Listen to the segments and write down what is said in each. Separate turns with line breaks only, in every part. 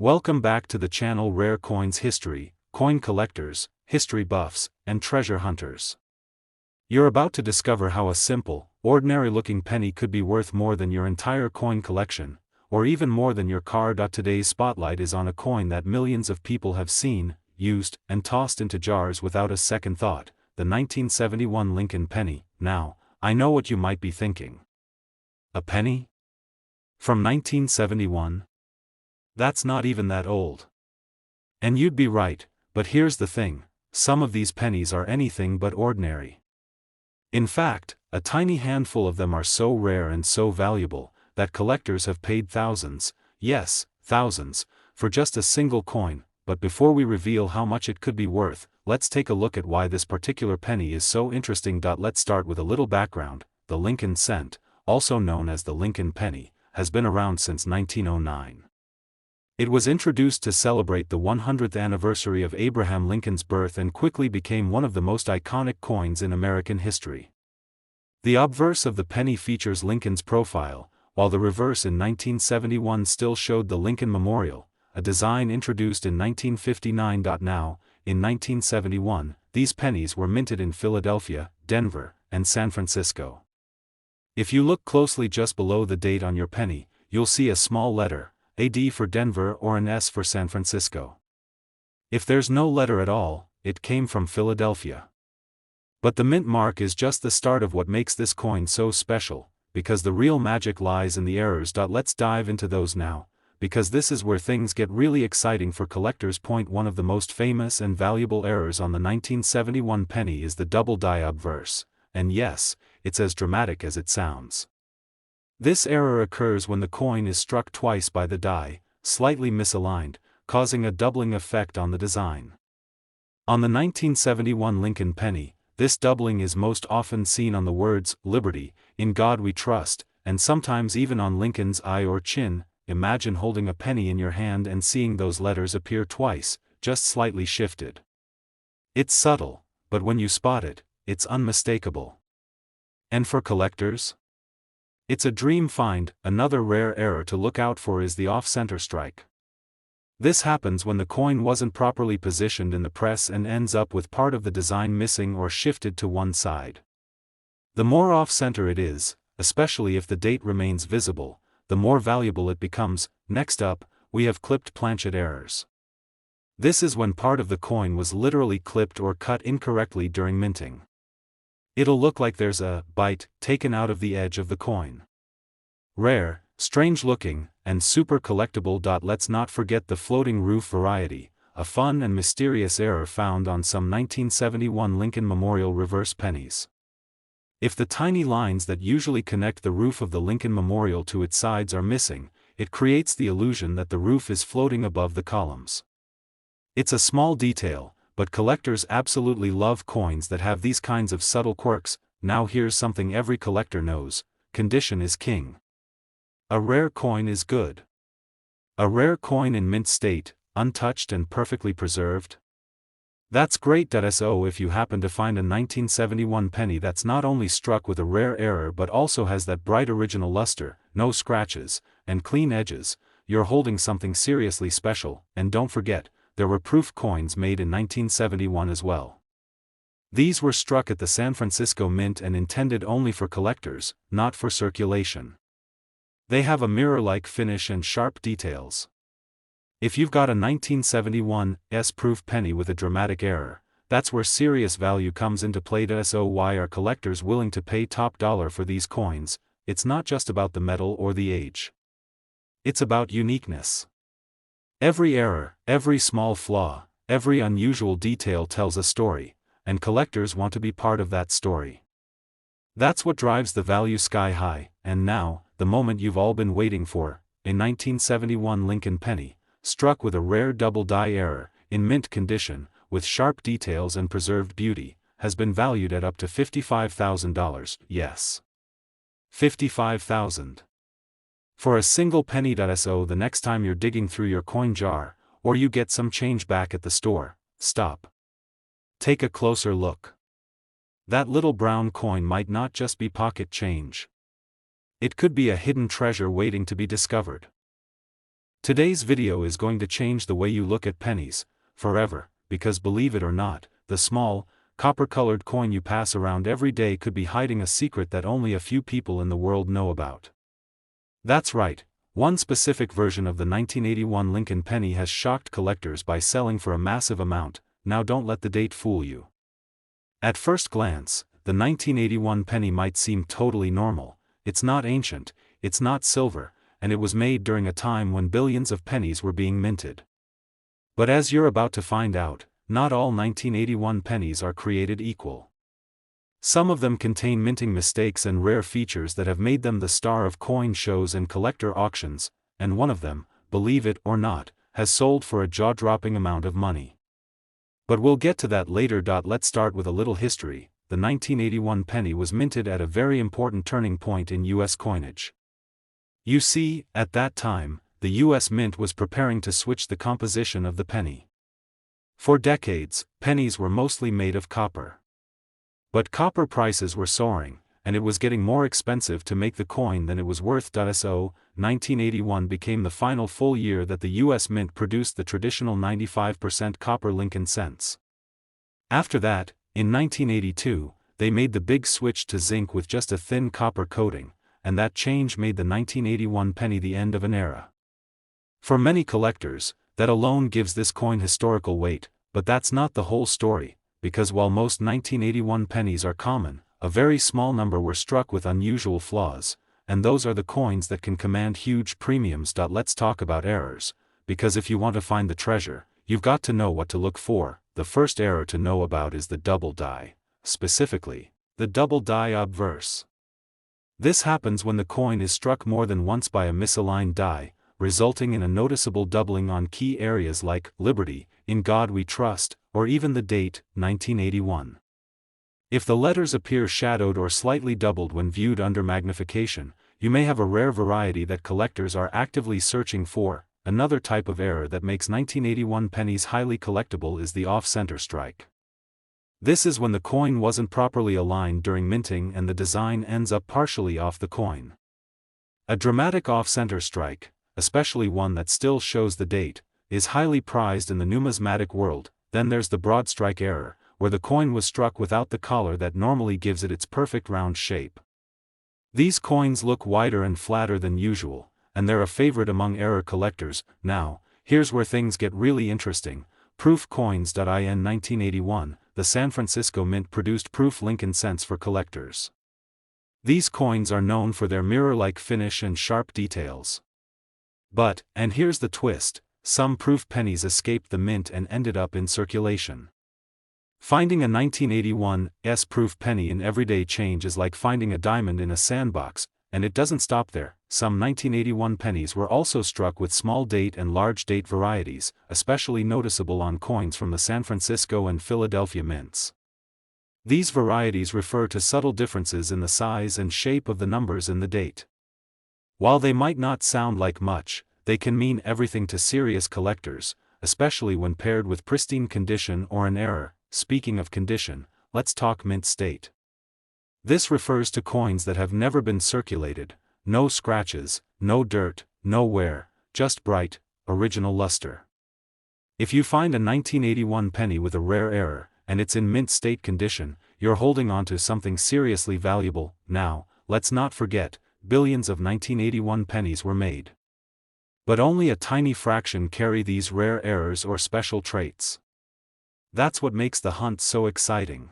Welcome back to the channel Rare Coins History, coin collectors, history buffs, and treasure hunters. You're about to discover how a simple, ordinary-looking penny could be worth more than your entire coin collection, or even more than your car. Today's spotlight is on a coin that millions of people have seen, used, and tossed into jars without a second thought, the 1971 Lincoln penny. Now, I know what you might be thinking. A penny? From 1971? That's not even that old. And you'd be right, but here's the thing, some of these pennies are anything but ordinary. In fact, a tiny handful of them are so rare and so valuable, that collectors have paid thousands, yes, thousands, for just a single coin. But before we reveal how much it could be worth, let's take a look at why this particular penny is so interesting. Let's start with a little background. The Lincoln cent, also known as the Lincoln penny, has been around since 1909. It was introduced to celebrate the 100th anniversary of Abraham Lincoln's birth and quickly became one of the most iconic coins in American history. The obverse of the penny features Lincoln's profile, while the reverse in 1971 still showed the Lincoln Memorial, a design introduced in 1959. Now, in 1971, these pennies were minted in Philadelphia, Denver, and San Francisco. If you look closely just below the date on your penny, you'll see a small letter, a D for Denver or an S for San Francisco. If there's no letter at all, it came from Philadelphia. But the mint mark is just the start of what makes this coin so special, because the real magic lies in the errors. Let's dive into those now, because this is where things get really exciting for collectors. Point 1: of the most famous and valuable errors on the 1971 penny is the double die obverse, and yes, it's as dramatic as it sounds. This error occurs when the coin is struck twice by the die, slightly misaligned, causing a doubling effect on the design. On the 1971 Lincoln penny, this doubling is most often seen on the words, "Liberty, in God we trust," and sometimes even on Lincoln's eye or chin. Imagine holding a penny in your hand and seeing those letters appear twice, just slightly shifted. It's subtle, but when you spot it, it's unmistakable. And for collectors? It's a dream find. Another rare error to look out for is the off-center strike. This happens when the coin wasn't properly positioned in the press and ends up with part of the design missing or shifted to one side. The more off-center it is, especially if the date remains visible, the more valuable it becomes. Next up, we have clipped planchet errors. This is when part of the coin was literally clipped or cut incorrectly during minting. It'll look like there's a bite taken out of the edge of the coin. Rare, strange looking, and super collectible. Let's not forget the floating roof variety, a fun and mysterious error found on some 1971 Lincoln Memorial reverse pennies. If the tiny lines that usually connect the roof of the Lincoln Memorial to its sides are missing, it creates the illusion that the roof is floating above the columns. It's a small detail, but collectors absolutely love coins that have these kinds of subtle quirks. Now here's something every collector knows: condition is king. A rare coin is good. A rare coin in mint state, untouched and perfectly preserved? That's great. So if you happen to find a 1971 penny that's not only struck with a rare error but also has that bright original luster, no scratches, and clean edges, you're holding something seriously special. And don't forget, there were proof coins made in 1971 as well. These were struck at the San Francisco Mint and intended only for collectors, not for circulation. They have a mirror-like finish and sharp details. If you've got a 1971 S-proof penny with a dramatic error, that's where serious value comes into play. So why are collectors willing to pay top dollar for these coins? It's not just about the metal or the age. It's about uniqueness. Every error, every small flaw, every unusual detail tells a story, and collectors want to be part of that story. That's what drives the value sky high. And now, the moment you've all been waiting for, a 1971 Lincoln penny, struck with a rare double die error, in mint condition, with sharp details and preserved beauty, has been valued at up to $55,000. Yes. $55,000. For a single penny. So the next time you're digging through your coin jar, or you get some change back at the store, stop. Take a closer look. That little brown coin might not just be pocket change. It could be a hidden treasure waiting to be discovered. Today's video is going to change the way you look at pennies, forever, because believe it or not, the small, copper-colored coin you pass around every day could be hiding a secret that only a few people in the world know about. That's right, one specific version of the 1981 Lincoln penny has shocked collectors by selling for a massive amount. Now don't let the date fool you. At first glance, the 1981 penny might seem totally normal. It's not ancient, it's not silver, and it was made during a time when billions of pennies were being minted. But as you're about to find out, not all 1981 pennies are created equal. Some of them contain minting mistakes and rare features that have made them the star of coin shows and collector auctions, and one of them, believe it or not, has sold for a jaw-dropping amount of money. But we'll get to that later. Let's start with a little history. The 1981 penny was minted at a very important turning point in U.S. coinage. You see, at that time, the U.S. Mint was preparing to switch the composition of the penny. For decades, pennies were mostly made of copper. But copper prices were soaring, and it was getting more expensive to make the coin than it was worth. 1981 became the final full year that the U.S. Mint produced the traditional 95% copper Lincoln cents. After that, in 1982, they made the big switch to zinc with just a thin copper coating, and that change made the 1981 penny the end of an era. For many collectors, that alone gives this coin historical weight, but that's not the whole story, because while most 1981 pennies are common, a very small number were struck with unusual flaws, and those are the coins that can command huge premiums. Let's talk about errors, because if you want to find the treasure, you've got to know what to look for. The first error to know about is the double die, specifically, the double die obverse. This happens when the coin is struck more than once by a misaligned die, resulting in a noticeable doubling on key areas like Liberty, In God We Trust, or even the date, 1981. If the letters appear shadowed or slightly doubled when viewed under magnification, you may have a rare variety that collectors are actively searching for. Another type of error that makes 1981 pennies highly collectible is the off-center strike. This is when the coin wasn't properly aligned during minting and the design ends up partially off the coin. A dramatic off-center strike, especially one that still shows the date, is highly prized in the numismatic world. Then there's the broad strike error, where the coin was struck without the collar that normally gives it its perfect round shape. These coins look wider and flatter than usual, and they're a favorite among error collectors. Now, here's where things get really interesting. Proof coins. In 1981, the San Francisco Mint produced proof Lincoln cents for collectors. These coins are known for their mirror-like finish and sharp details. But, and here's the twist, some proof pennies escaped the mint and ended up in circulation. Finding a 1981 proof penny in everyday change is like finding a diamond in a sandbox, and it doesn't stop there. Some 1981 pennies were also struck with small date and large date varieties, especially noticeable on coins from the San Francisco and Philadelphia mints. These varieties refer to subtle differences in the size and shape of the numbers in the date. While they might not sound like much, they can mean everything to serious collectors, especially when paired with pristine condition or an error. Speaking of condition, let's talk mint state. This refers to coins that have never been circulated, no scratches, no dirt, no wear, just bright, original luster. If you find a 1981 penny with a rare error, and it's in mint state condition, you're holding on to something seriously valuable. Now, let's not forget, billions of 1981 pennies were made. But only a tiny fraction carry these rare errors or special traits. That's what makes the hunt so exciting.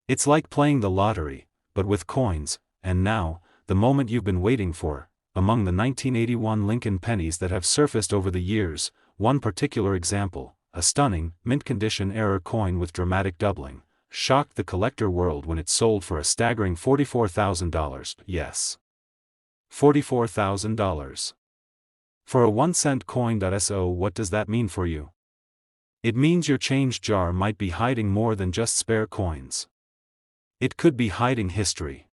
It's like playing the lottery, but with coins. And now, the moment you've been waiting for. Among the 1981 Lincoln pennies that have surfaced over the years, one particular example, a stunning, mint-condition error coin with dramatic doubling, shocked the collector world when it sold for a staggering $44,000. Yes. $44,000. For a 1-cent coin. So what does that mean for you? It means your change jar might be hiding more than just spare coins. It could be hiding history.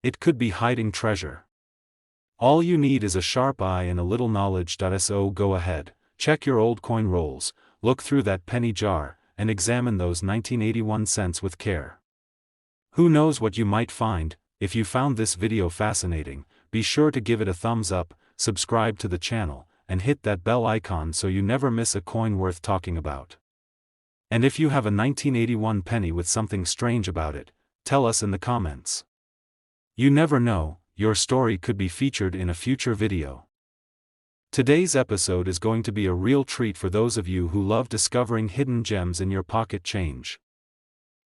It could be hiding treasure. All you need is a sharp eye and a little knowledge. So go ahead, check your old coin rolls, look through that penny jar, and examine those 1981 cents with care. Who knows what you might find? If you found this video fascinating, be sure to give it a thumbs up, subscribe to the channel, and hit that bell icon so you never miss a coin worth talking about. And if you have a 1981 penny with something strange about it, tell us in the comments. You never know, your story could be featured in a future video. Today's episode is going to be a real treat for those of you who love discovering hidden gems in your pocket change.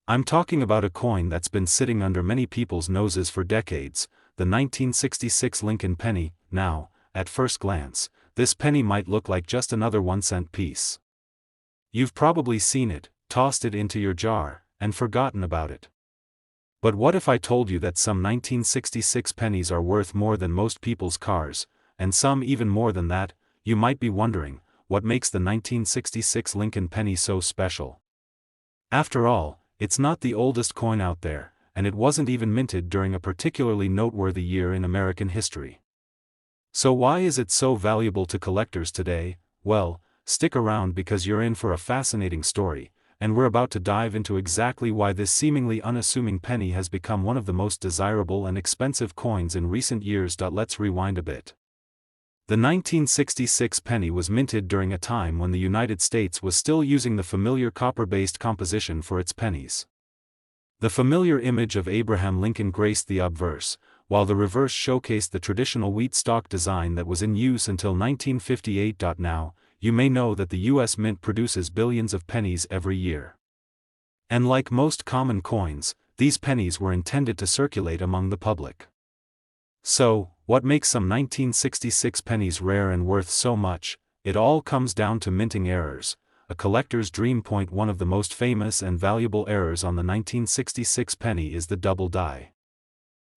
I'm talking about a coin that's been sitting under many people's noses for decades, the 1966 Lincoln penny. Now, at first glance, this penny might look like just another 1-cent piece. You've probably seen it, tossed it into your jar, and forgotten about it. But what if I told you that some 1966 pennies are worth more than most people's cars, and some even more than that? You might be wondering, what makes the 1966 Lincoln penny so special? After all, it's not the oldest coin out there, and it wasn't even minted during a particularly noteworthy year in American history. So why is it so valuable to collectors today? Well, stick around because you're in for a fascinating story, and we're about to dive into exactly why this seemingly unassuming penny has become one of the most desirable and expensive coins in recent years. Let's rewind a bit. The 1966 penny was minted during a time when the United States was still using the familiar copper-based composition for its pennies. The familiar image of Abraham Lincoln graced the obverse, while the reverse showcased the traditional wheat stalk design that was in use until 1958. Now, you may know that the U.S. Mint produces billions of pennies every year. And like most common coins, these pennies were intended to circulate among the public. So, what makes some 1966 pennies rare and worth so much? It all comes down to minting errors, a collector's dream point. One of the most famous and valuable errors on the 1966 penny is the double die.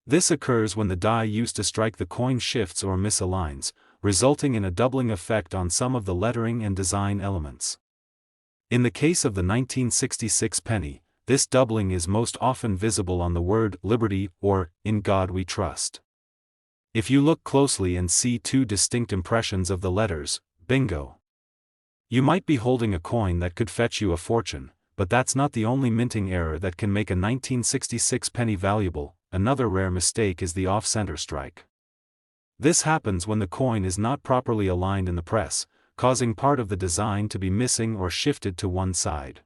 This occurs when the die used to strike the coin shifts or misaligns, resulting in a doubling effect on some of the lettering and design elements. In the case of the 1966 penny, this doubling is most often visible on the word "Liberty" or "In God We Trust." If you look closely and see two distinct impressions of the letters, bingo! You might be holding a coin that could fetch you a fortune, but that's not the only minting error that can make a 1966 penny valuable. Another rare mistake is the off-center strike. This happens when the coin is not properly aligned in the press, causing part of the design to be missing or shifted to one side.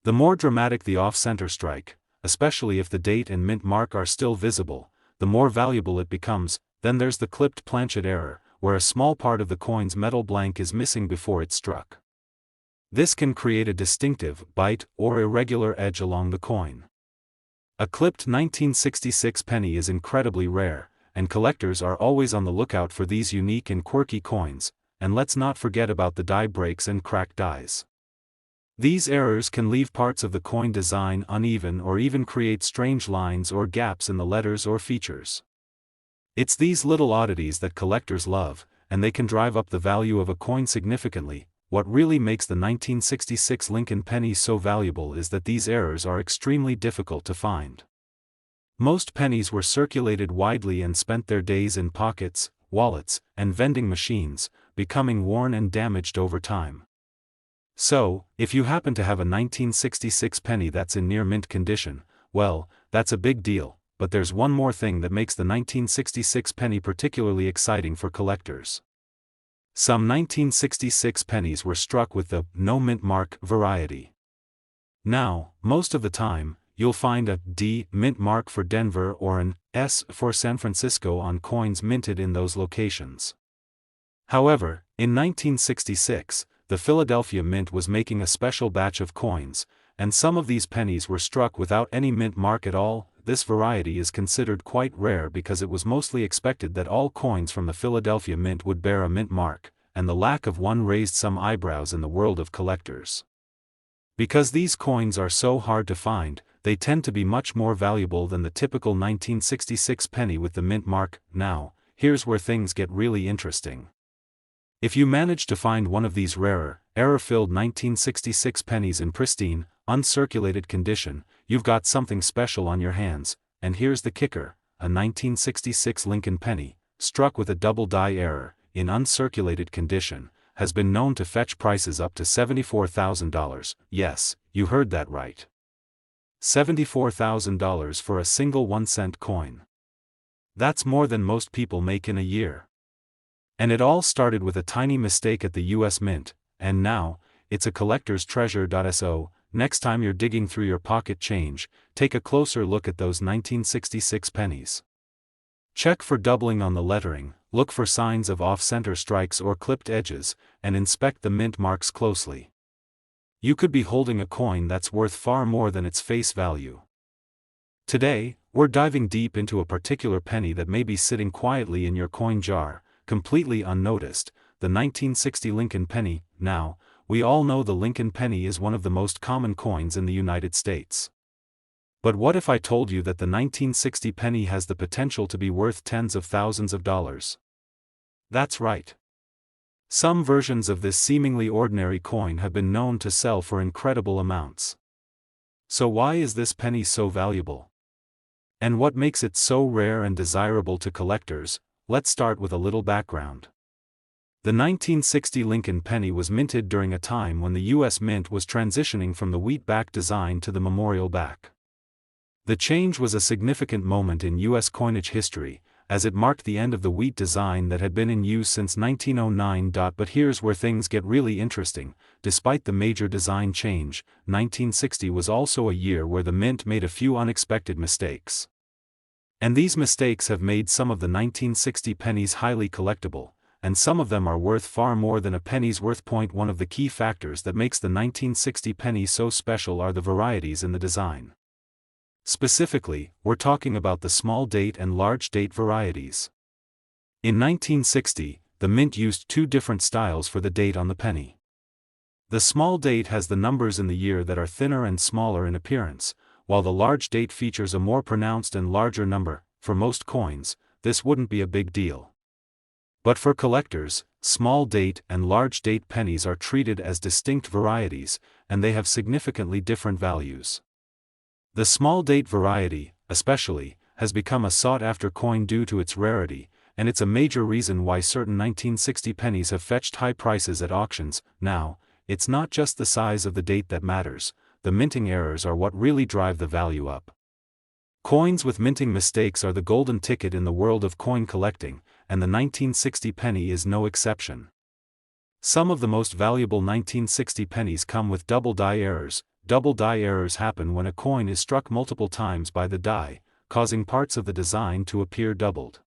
The more dramatic the off-center strike, especially if the date and mint mark are still visible, the more valuable it becomes. Then there's the clipped planchet error, where a small part of the coin's metal blank is missing before it's struck. This can create a distinctive bite or irregular edge along the coin. A clipped 1966 penny is incredibly rare, and collectors are always on the lookout for these unique and quirky coins. And let's not forget about the die breaks and cracked dies. These errors can leave parts of the coin design uneven or even create strange lines or gaps in the letters or features. It's these little oddities that collectors love, and they can drive up the value of a coin significantly. What really makes the 1966 Lincoln penny so valuable is that these errors are extremely difficult to find. Most pennies were circulated widely and spent their days in pockets, wallets, and vending machines, becoming worn and damaged over time. So, if you happen to have a 1966 penny that's in near mint condition, well, that's a big deal. But there's one more thing that makes the 1966 penny particularly exciting for collectors. Some 1966 pennies were struck with the no mint mark variety. Now, most of the time, you'll find a D mint mark for Denver or an S for San Francisco on coins minted in those locations. However, in 1966, the Philadelphia Mint was making a special batch of coins, and some of these pennies were struck without any mint mark at all. This variety is considered quite rare because it was mostly expected that all coins from the Philadelphia Mint would bear a mint mark, and the lack of one raised some eyebrows in the world of collectors. Because these coins are so hard to find, they tend to be much more valuable than the typical 1966 penny with the mint mark. Now, here's where things get really interesting. If you manage to find one of these rarer, error-filled 1966 pennies in pristine, uncirculated condition, you've got something special on your hands. And here's the kicker: a 1966 Lincoln penny, struck with a double die error, in uncirculated condition, has been known to fetch prices up to $74,000. Yes, you heard that right. $74,000 for a single 1-cent coin. That's more than most people make in a year. And it all started with a tiny mistake at the US Mint, and now, it's a collector's treasure. So, next time you're digging through your pocket change, take a closer look at those 1966 pennies. Check for doubling on the lettering, look for signs of off-center strikes or clipped edges, and inspect the mint marks closely. You could be holding a coin that's worth far more than its face value. Today, we're diving deep into a particular penny that may be sitting quietly in your coin jar, completely unnoticed, the 1960 Lincoln penny. Now, we all know the Lincoln penny is one of the most common coins in the United States. But what if I told you that the 1960 penny has the potential to be worth tens of thousands of dollars? That's right. Some versions of this seemingly ordinary coin have been known to sell for incredible amounts. So why is this penny so valuable? And what makes it so rare and desirable to collectors? Let's start with a little background. The 1960 Lincoln penny was minted during a time when the U.S. Mint was transitioning from the wheat-back design to the memorial back. The change was a significant moment in U.S. coinage history, as it marked the end of the wheat design that had been in use since 1909. But here's where things get really interesting. Despite the major design change, 1960 was also a year where the Mint made a few unexpected mistakes. And these mistakes have made some of the 1960 pennies highly collectible, and some of them are worth far more than a penny's worth. One of the key factors that makes the 1960 penny so special are the varieties in the design. Specifically, we're talking about the small date and large date varieties. In 1960, the Mint used two different styles for the date on the penny. The small date has the numbers in the year that are thinner and smaller in appearance, while the large date features a more pronounced and larger number. For most coins, this wouldn't be a big deal. But for collectors, small date and large date pennies are treated as distinct varieties, and they have significantly different values. The small date variety, especially, has become a sought-after coin due to its rarity, and it's a major reason why certain 1960 pennies have fetched high prices at auctions. Now, it's not just the size of the date that matters, the minting errors are what really drive the value up. Coins with minting mistakes are the golden ticket in the world of coin collecting, and the 1960 penny is no exception. Some of the most valuable 1960 pennies come with double die errors. Double die errors happen when a coin is struck multiple times by the die, causing parts of the design to appear doubled.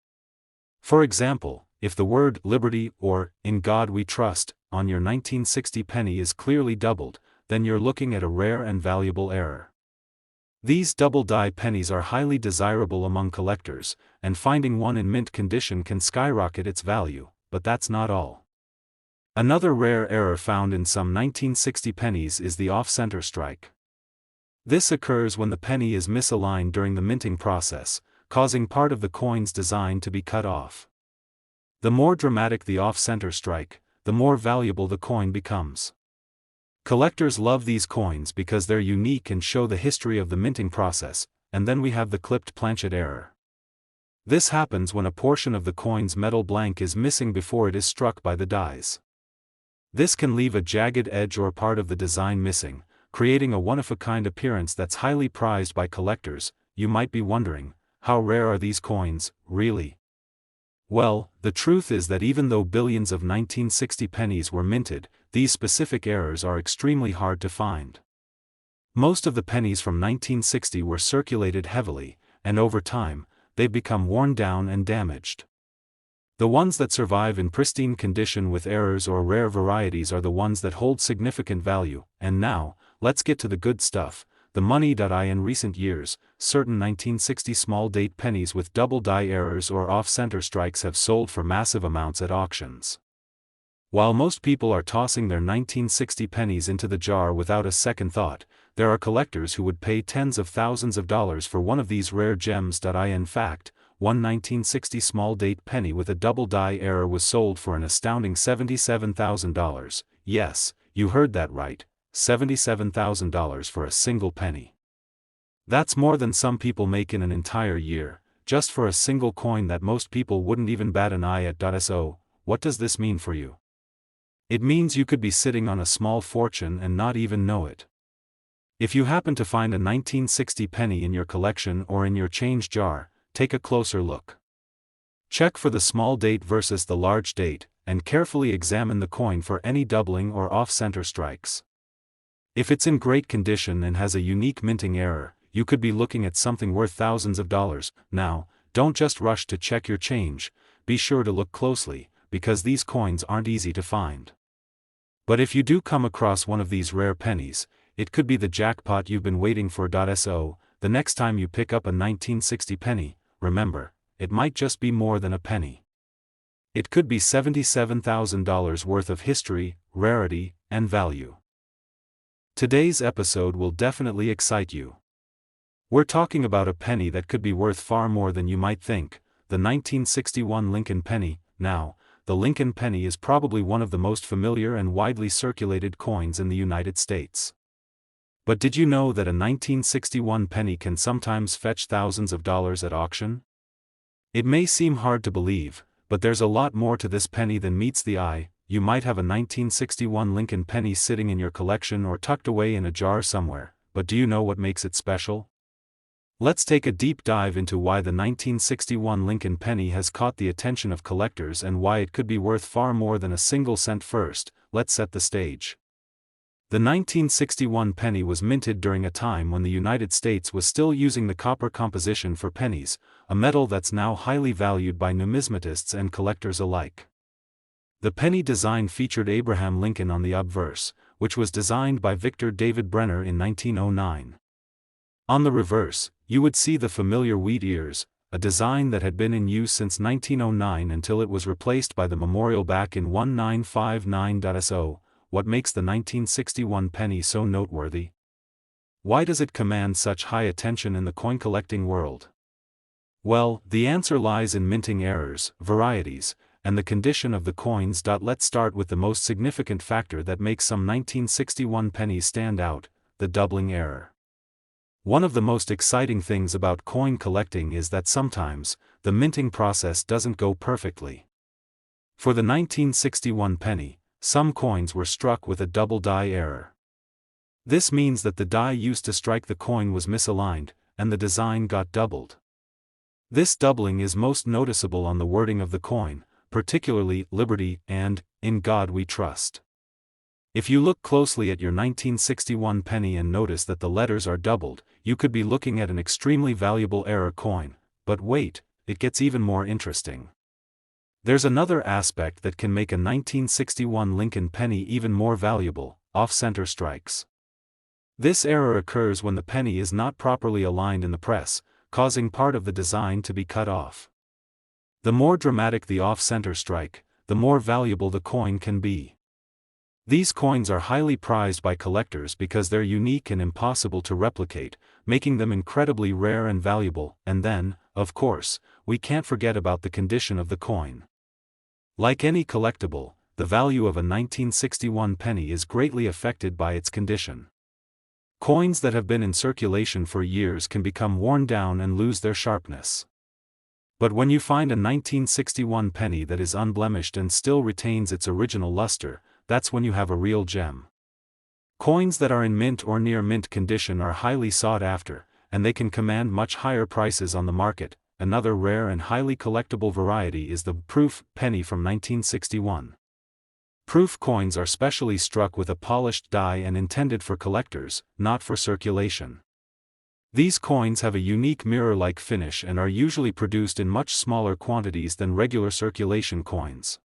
For example, if the word "Liberty" or "In God We Trust" on your 1960 penny is clearly doubled, then you're looking at a rare and valuable error. These double die pennies are highly desirable among collectors, and finding one in mint condition can skyrocket its value, but that's not all. Another rare error found in some 1960 pennies is the off-center strike. This occurs when the penny is misaligned during the minting process, causing part of the coin's design to be cut off. The more dramatic the off-center strike, the more valuable the coin becomes. Collectors love these coins because they're unique and show the history of the minting process. And then we have the clipped planchet error. This happens when a portion of the coin's metal blank is missing before it is struck by the dies. This can leave a jagged edge or part of the design missing, creating a one-of-a-kind appearance that's highly prized by collectors. You might be wondering, how rare are these coins, really? Well, the truth is that even though billions of 1960 pennies were minted, these specific errors are extremely hard to find. Most of the pennies from 1960 were circulated heavily, and over time, they've become worn down and damaged. The ones that survive in pristine condition with errors or rare varieties are the ones that hold significant value. And now, let's get to the good stuff, the money. In recent years, certain 1960 small date pennies with double die errors or off-center strikes have sold for massive amounts at auctions. While most people are tossing their 1960 pennies into the jar without a second thought, there are collectors who would pay tens of thousands of dollars for one of these rare gems. In fact, one 1960 small date penny with a double die error was sold for an astounding $77,000. Yes, you heard that right, $77,000 for a single penny. That's more than some people make in an entire year, just for a single coin that most people wouldn't even bat an eye at. So, what does this mean for you? It means you could be sitting on a small fortune and not even know it. If you happen to find a 1960 penny in your collection or in your change jar, take a closer look. Check for the small date versus the large date, and carefully examine the coin for any doubling or off-center strikes. If it's in great condition and has a unique minting error, you could be looking at something worth thousands of dollars. Now, don't just rush to check your change, be sure to look closely, because these coins aren't easy to find. But if you do come across one of these rare pennies, it could be the jackpot you've been waiting for. So, the next time you pick up a 1960 penny, remember, it might just be more than a penny. It could be $77,000 worth of history, rarity, and value. Today's episode will definitely excite you. We're talking about a penny that could be worth far more than you might think, the 1961 Lincoln penny. Now, the Lincoln penny is probably one of the most familiar and widely circulated coins in the United States. But did you know that a 1961 penny can sometimes fetch thousands of dollars at auction? It may seem hard to believe, but there's a lot more to this penny than meets the eye. You might have a 1961 Lincoln penny sitting in your collection or tucked away in a jar somewhere, but do you know what makes it special? Let's take a deep dive into why the 1961 Lincoln penny has caught the attention of collectors and why it could be worth far more than a single cent. First, let's set the stage. The 1961 penny was minted during a time when the United States was still using the copper composition for pennies, a metal that's now highly valued by numismatists and collectors alike. The penny design featured Abraham Lincoln on the obverse, which was designed by Victor David Brenner in 1909. On the reverse, you would see the familiar wheat ears, a design that had been in use since 1909 until it was replaced by the memorial back in 1959. So, what makes the 1961 penny so noteworthy? Why does it command such high attention in the coin collecting world? Well, the answer lies in minting errors, varieties, and the condition of the coins. Let's start with the most significant factor that makes some 1961 pennies stand out, the doubling error. One of the most exciting things about coin collecting is that sometimes, the minting process doesn't go perfectly. For the 1961 penny, some coins were struck with a double die error. This means that the die used to strike the coin was misaligned, and the design got doubled. This doubling is most noticeable on the wording of the coin, particularly "Liberty" and "In God We Trust." If you look closely at your 1961 penny and notice that the letters are doubled, you could be looking at an extremely valuable error coin. But wait, it gets even more interesting. There's another aspect that can make a 1961 Lincoln penny even more valuable: off-center strikes. This error occurs when the penny is not properly aligned in the press, causing part of the design to be cut off. The more dramatic the off-center strike, the more valuable the coin can be. These coins are highly prized by collectors because they're unique and impossible to replicate, making them incredibly rare and valuable. And then, of course, we can't forget about the condition of the coin. Like any collectible, the value of a 1961 penny is greatly affected by its condition. Coins that have been in circulation for years can become worn down and lose their sharpness. But when you find a 1961 penny that is unblemished and still retains its original luster, that's when you have a real gem. Coins that are in mint or near mint condition are highly sought after, and they can command much higher prices on the market. Another rare and highly collectible variety is the proof penny from 1961. Proof coins are specially struck with a polished die and intended for collectors, not for circulation. These coins have a unique mirror-like finish and are usually produced in much smaller quantities than regular circulation coins.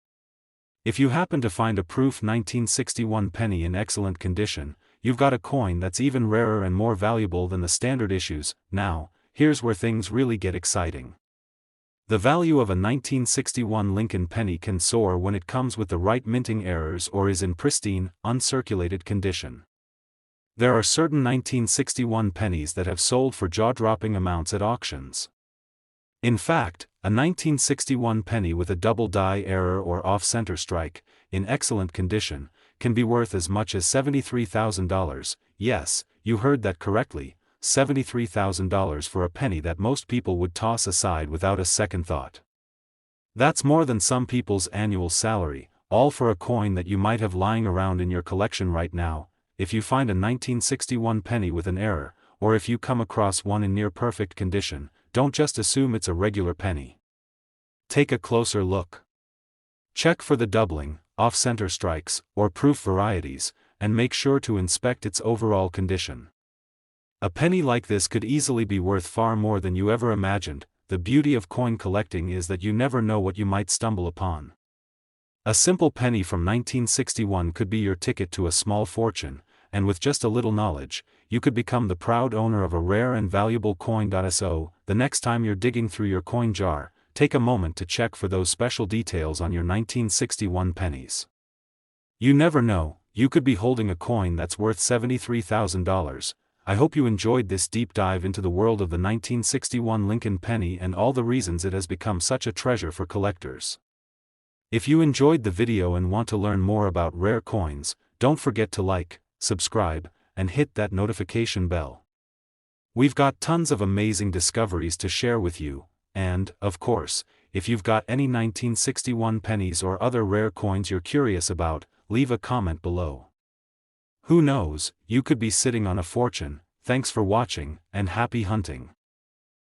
If you happen to find a proof 1961 penny in excellent condition, you've got a coin that's even rarer and more valuable than the standard issues. Now, here's where things really get exciting. The value of a 1961 Lincoln penny can soar when it comes with the right minting errors or is in pristine, uncirculated condition. There are certain 1961 pennies that have sold for jaw-dropping amounts at auctions. In fact, a 1961 penny with a double die error or off-center strike, in excellent condition, can be worth as much as $73,000. Yes, you heard that correctly, $73,000 for a penny that most people would toss aside without a second thought. That's more than some people's annual salary, all for a coin that you might have lying around in your collection right now. If you find a 1961 penny with an error, or if you come across one in near perfect condition, don't just assume it's a regular penny. Take a closer look. Check for the doubling, off-center strikes, or proof varieties, and make sure to inspect its overall condition. A penny like this could easily be worth far more than you ever imagined. The beauty of coin collecting is that you never know what you might stumble upon. A simple penny from 1961 could be your ticket to a small fortune, and with just a little knowledge, you could become the proud owner of a rare and valuable coin. So, the next time you're digging through your coin jar, take a moment to check for those special details on your 1961 pennies. You never know, you could be holding a coin that's worth $73,000. I hope you enjoyed this deep dive into the world of the 1961 Lincoln penny and all the reasons it has become such a treasure for collectors. If you enjoyed the video and want to learn more about rare coins, don't forget to like, subscribe, and hit that notification bell. We've got tons of amazing discoveries to share with you, and, of course, if you've got any 1961 pennies or other rare coins you're curious about, leave a comment below. Who knows, you could be sitting on a fortune. Thanks for watching, and happy hunting.